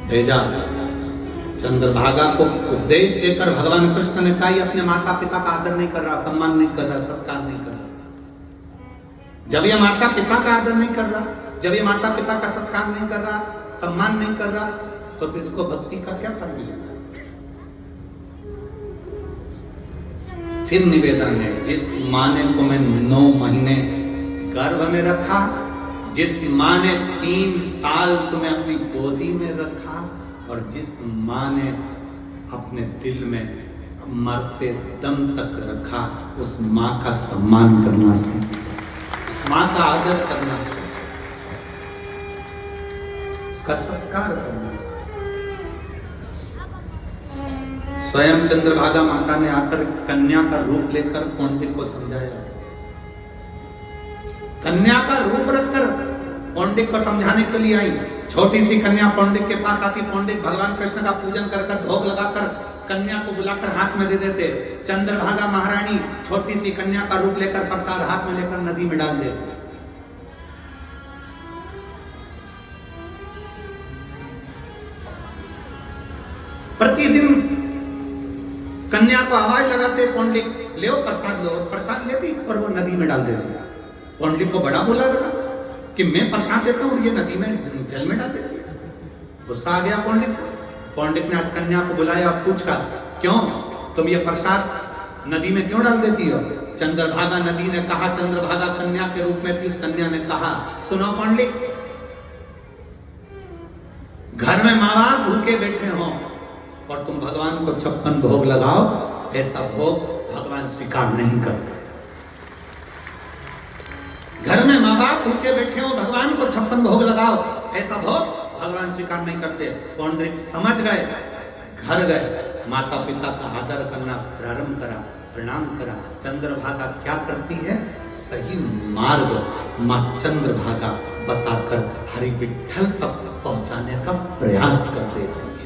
भेजा। चंद्रभागा को उपदेश देकर भगवान कृष्ण ने कहा, अपने माता पिता का आदर नहीं कर रहा, सम्मान नहीं कर रहा, सत्कार नहीं कर रहा। जब ये माता पिता का आदर नहीं कर रहा, जब ये माता पिता का सत्कार नहीं कर रहा, सम्मान नहीं कर रहा, तो इसको भक्ति का क्या फल मिलेगा? फिर निवेदन है, जिस माँ ने तुम्हें 9 महीने गर्भ में रखा, जिस माँ ने 3 साल तुम्हें अपनी गोदी में रखा, और जिस माँ ने अपने दिल में मरते दम तक रखा, उस माँ का सम्मान करना सीख, उस माँ का आदर करना सीख, उसका सत्कार करना सीख। स्वयं चंद्रभागा माता ने आकर कन्या का रूप लेकर पौंडिक को समझाया। कन्या का रूप रखकर पौंडिक को समझाने के लिए आई। छोटी सी कन्या पौंडिक के पास आती, पौंडिक भगवान कृष्ण का पूजन कर भोग लगाकर कन्या को बुलाकर हाथ में दे देते। चंद्रभागा महारानी छोटी सी कन्या का रूप लेकर प्रसाद हाथ में लेकर नदी में डाल देते। प्रतिदिन कन्या को आवाज लगाते पौंडिक, ले प्रसाद लो, प्रसाद लेती और वो नदी में डाल देती। पौंडिक को बड़ा बुला लगा कि मैं प्रसाद देता हूं, ये नदी में जल में डाल देती। गुस्सा आ गया पौंडिक को। पौंडिक ने आज कन्या को बुलाया और पूछा, क्यों तुम ये प्रसाद नदी में क्यों डाल देती हो? चंद्रभागा नदी ने कहा, चंद्रभागा कन्या के रूप में थी, उस कन्या ने कहा, सुनो पौंडिक, घर में माँ बाप भूखे बैठे हो और तुम भगवान को 56 भोग लगाओ, ऐसा भोग भगवान स्वीकार नहीं करते। घर में माँ बाप भूखे बैठे हो, भगवान को 56 भोग लगाओ, ऐसा भोग भगवान स्वीकार नहीं करते। पौंडरिक समझ गए, घर गए, माता पिता का आदर करना प्रारंभ करा, प्रणाम करा। चंद्रभागा क्या करती है? सही मार्ग माँ चंद्रभागा बताकर हरि विठल तक पहुंचाने का प्रयास करते थे।